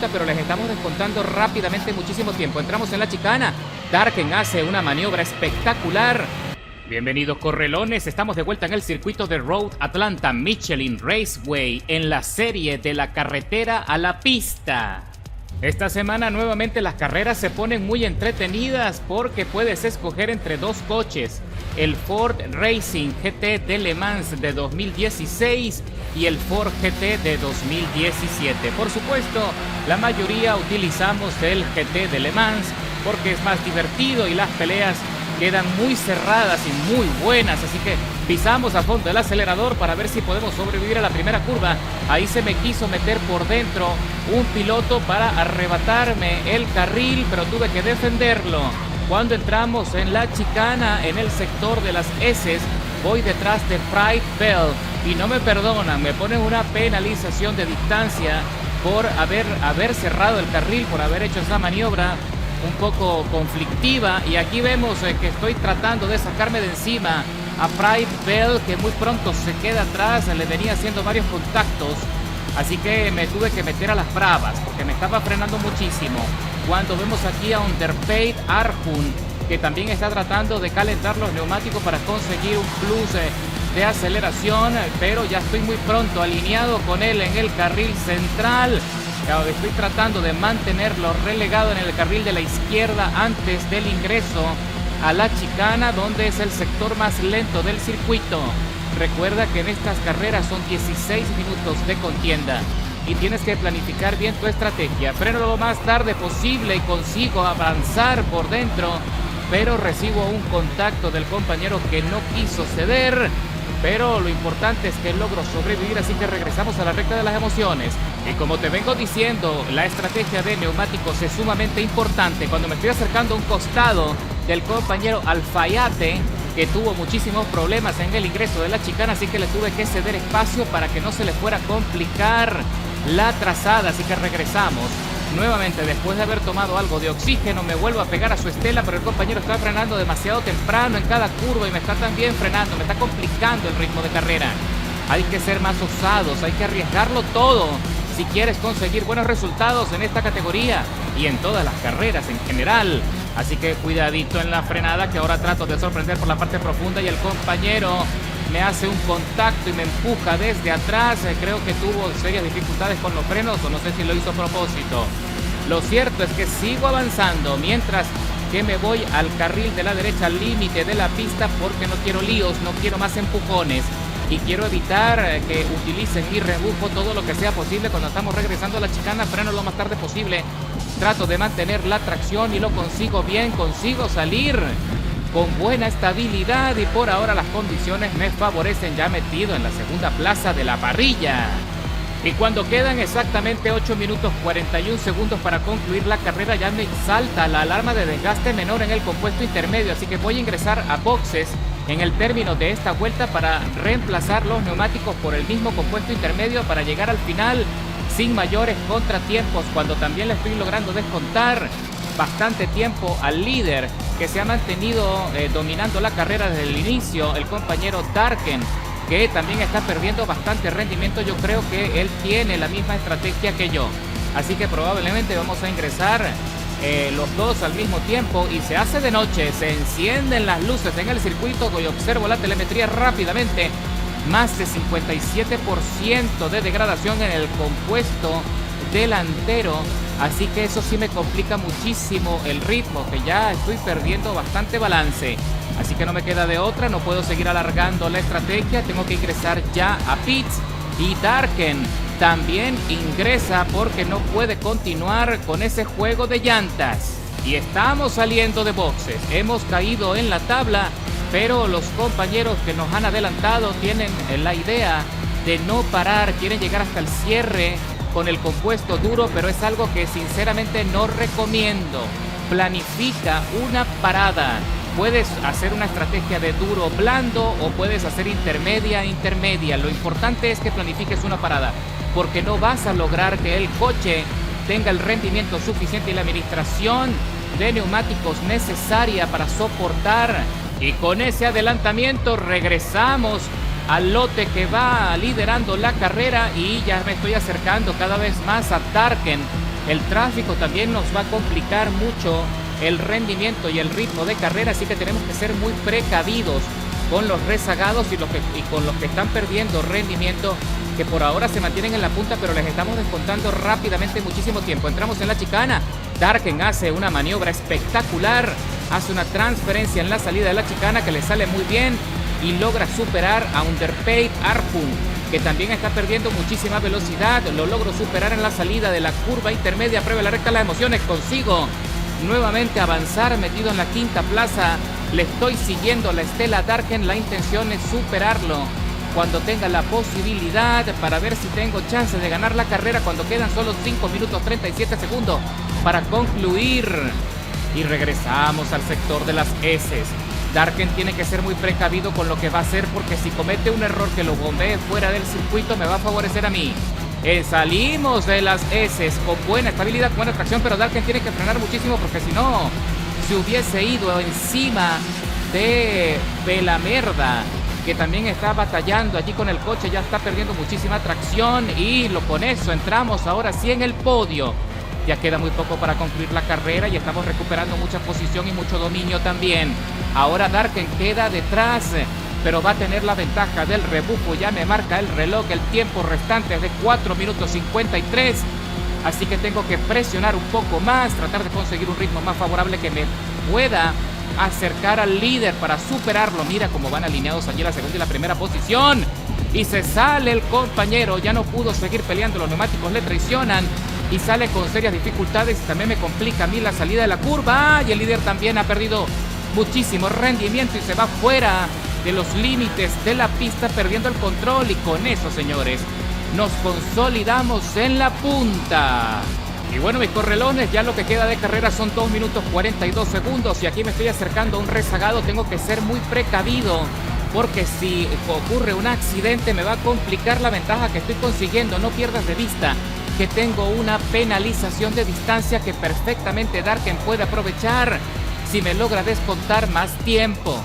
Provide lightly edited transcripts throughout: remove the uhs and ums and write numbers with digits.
pero les estamos descontando rápidamente muchísimo tiempo. Entramos en la chicana. Darken hace una maniobra espectacular. Bienvenidos correlones, estamos de vuelta en el circuito de Road Atlanta Michelin Raceway en la serie de la carretera a la pista. Esta semana nuevamente las carreras se ponen muy entretenidas porque puedes escoger entre dos coches, el Ford Racing GT de Le Mans de 2016 y el Ford GT de 2017. Por supuesto, la mayoría utilizamos el GT de Le Mans porque es más divertido y las peleas quedan muy cerradas y muy buenas, así que pisamos a fondo el acelerador para ver si podemos sobrevivir a la primera curva. Ahí se me quiso meter por dentro un piloto para arrebatarme el carril, pero tuve que defenderlo. Cuando entramos en la chicana, en el sector de las S, voy detrás de Pride Bell y no me perdonan, me ponen una penalización de distancia por haber cerrado el carril, por haber hecho esa maniobra un poco conflictiva, y aquí vemos que estoy tratando de sacarme de encima a Pride Bell, que muy pronto se queda atrás, le venía haciendo varios contactos, así que me tuve que meter a las bravas porque me estaba frenando muchísimo. Cuando vemos aquí a Underpaid Arjun, que también está tratando de calentar los neumáticos para conseguir un plus de aceleración, pero ya estoy muy pronto alineado con él en el carril central. Estoy tratando de mantenerlo relegado en el carril de la izquierda antes del ingreso a la chicana, donde es el sector más lento del circuito. Recuerda que en estas carreras son 16 minutos de contienda y tienes que planificar bien tu estrategia. Freno lo más tarde posible y consigo avanzar por dentro, pero recibo un contacto del compañero que no quiso ceder. Pero lo importante es que logro sobrevivir, así que regresamos a la recta de las emociones. Y como te vengo diciendo, la estrategia de neumáticos es sumamente importante. Cuando me estoy acercando a un costado del compañero Alfayate, que tuvo muchísimos problemas en el ingreso de la chicana, así que le tuve que ceder espacio para que no se le fuera a complicar la trazada, así que regresamos. Nuevamente, después de haber tomado algo de oxígeno, me vuelvo a pegar a su estela, pero el compañero está frenando demasiado temprano en cada curva y me está también frenando, me está complicando el ritmo de carrera. Hay que ser más osados, hay que arriesgarlo todo si quieres conseguir buenos resultados en esta categoría y en todas las carreras en general. Así que cuidadito en la frenada, que ahora trato de sorprender por la parte profunda y el compañero me hace un contacto y me empuja desde atrás. Creo que tuvo serias dificultades con los frenos, o no sé si lo hizo a propósito. Lo cierto es que sigo avanzando mientras que me voy al carril de la derecha, al límite de la pista, porque no quiero líos, no quiero más empujones y quiero evitar que utilicen mi rebufo todo lo que sea posible. Cuando estamos regresando a la chicana, freno lo más tarde posible, trato de mantener la tracción y lo consigo bien, consigo salir con buena estabilidad y por ahora las condiciones me favorecen, ya metido en la segunda plaza de la parrilla. Y cuando quedan exactamente 8 minutos 41 segundos para concluir la carrera, ya me salta la alarma de desgaste menor en el compuesto intermedio, así que voy a ingresar a boxes en el término de esta vuelta para reemplazar los neumáticos por el mismo compuesto intermedio para llegar al final sin mayores contratiempos, cuando también le estoy logrando descontar bastante tiempo al líder, que se ha mantenido dominando la carrera desde el inicio, el compañero Darken, que también está perdiendo bastante rendimiento. Yo creo que él tiene la misma estrategia que yo, así que probablemente vamos a ingresar los dos al mismo tiempo. Y se hace de noche, se encienden las luces en el circuito y observo la telemetría rápidamente. Más de 57% de degradación en el compuesto delantero, así que eso sí me complica muchísimo el ritmo, que ya estoy perdiendo bastante balance, así que no me queda de otra, no puedo seguir alargando la estrategia, tengo que ingresar ya a pits. Y Darken también ingresa porque no puede continuar con ese juego de llantas. Y estamos saliendo de boxes, hemos caído en la tabla, pero los compañeros que nos han adelantado tienen la idea de no parar, quieren llegar hasta el cierre con el compuesto duro, pero es algo que sinceramente no recomiendo. Planifica una parada. Puedes hacer una estrategia de duro blando o puedes hacer intermedia. Lo importante es que planifiques una parada, porque no vas a lograr que el coche tenga el rendimiento suficiente y la administración de neumáticos necesaria para soportar. Y con ese adelantamiento regresamos al lote que va liderando la carrera y ya me estoy acercando cada vez más a Darken, El tráfico también nos va a complicar mucho el rendimiento y el ritmo de carrera, así que tenemos que ser muy precavidos con los rezagados y con los que están perdiendo rendimiento, que por ahora se mantienen en la punta, pero les estamos descontando rápidamente muchísimo tiempo. Entramos en la chicana, Darken hace una maniobra espectacular, hace una transferencia en la salida de la chicana que le sale muy bien y logra superar a Underpaid Arpun, que también está perdiendo muchísima velocidad. Lo logro superar en la salida de la curva intermedia previa a la recta de las emociones. Consigo nuevamente avanzar metido en la quinta plaza. Le estoy siguiendo la estela Darken. La intención es superarlo cuando tenga la posibilidad, para ver si tengo chance de ganar la carrera cuando quedan solo 5 minutos 37 segundos para concluir. Y regresamos al sector de las S. Darken tiene que ser muy precavido con lo que va a hacer, porque si comete un error que lo bombee fuera del circuito me va a favorecer a mí. Salimos de las S con buena estabilidad, buena tracción, pero Darken tiene que frenar muchísimo, porque si no, si hubiese ido encima de Belamerda, que también está batallando allí con el coche, ya está perdiendo muchísima tracción, y con eso entramos ahora sí en el podio. Ya queda muy poco para concluir la carrera y estamos recuperando mucha posición y mucho dominio también. Ahora Darken queda detrás, pero va a tener la ventaja del rebufo. Ya me marca el reloj, el tiempo restante es de 4 minutos 53. Así que tengo que presionar un poco más, tratar de conseguir un ritmo más favorable que me pueda acercar al líder para superarlo. Mira cómo van alineados allí la segunda y la primera posición. Y se sale el compañero, ya no pudo seguir peleando, los neumáticos le traicionan. Y sale con serias dificultades y también me complica a mí la salida de la curva. Y el líder también ha perdido muchísimo rendimiento y se va fuera de los límites de la pista, perdiendo el control. Y con eso, señores, nos consolidamos en la punta. Y bueno, mis correlones, ya lo que queda de carrera son 2 minutos 42 segundos. Y aquí me estoy acercando a un rezagado. Tengo que ser muy precavido, porque si ocurre un accidente me va a complicar la ventaja que estoy consiguiendo. No pierdas de vista que tengo una penalización de distancia que perfectamente Darken puede aprovechar si me logra descontar más tiempo.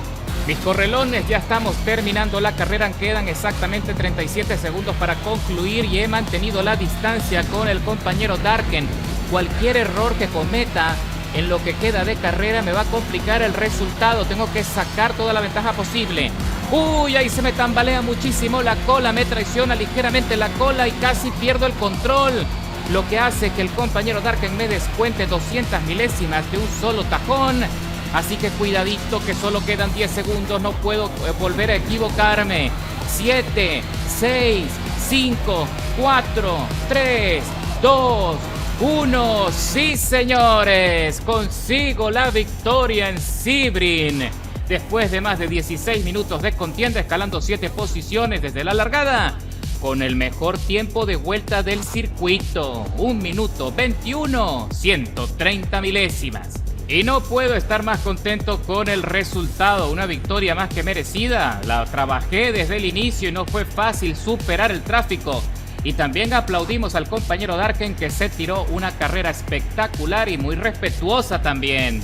Mis correlones, ya estamos terminando la carrera, quedan exactamente 37 segundos para concluir y he mantenido la distancia con el compañero Darken. Cualquier error que cometa en lo que queda de carrera me va a complicar el resultado, tengo que sacar toda la ventaja posible. Uy, ahí se me tambalea muchísimo la cola, me traiciona ligeramente la cola y casi pierdo el control, lo que hace que el compañero Darken me descuente 200 milésimas de un solo tajón. Así que cuidadito, que solo quedan 10 segundos, no puedo volver a equivocarme. 7, 6, 5, 4, 3, 2, 1. Sí, señores, consigo la victoria en Sebring. Después de más de 16 minutos de contienda, escalando 7 posiciones desde la largada, con el mejor tiempo de vuelta del circuito, 1 minuto 21, 130 milésimas. Y no puedo estar más contento con el resultado, una victoria más que merecida. La trabajé desde el inicio y no fue fácil superar el tráfico. Y también aplaudimos al compañero Darken, que se tiró una carrera espectacular y muy respetuosa también.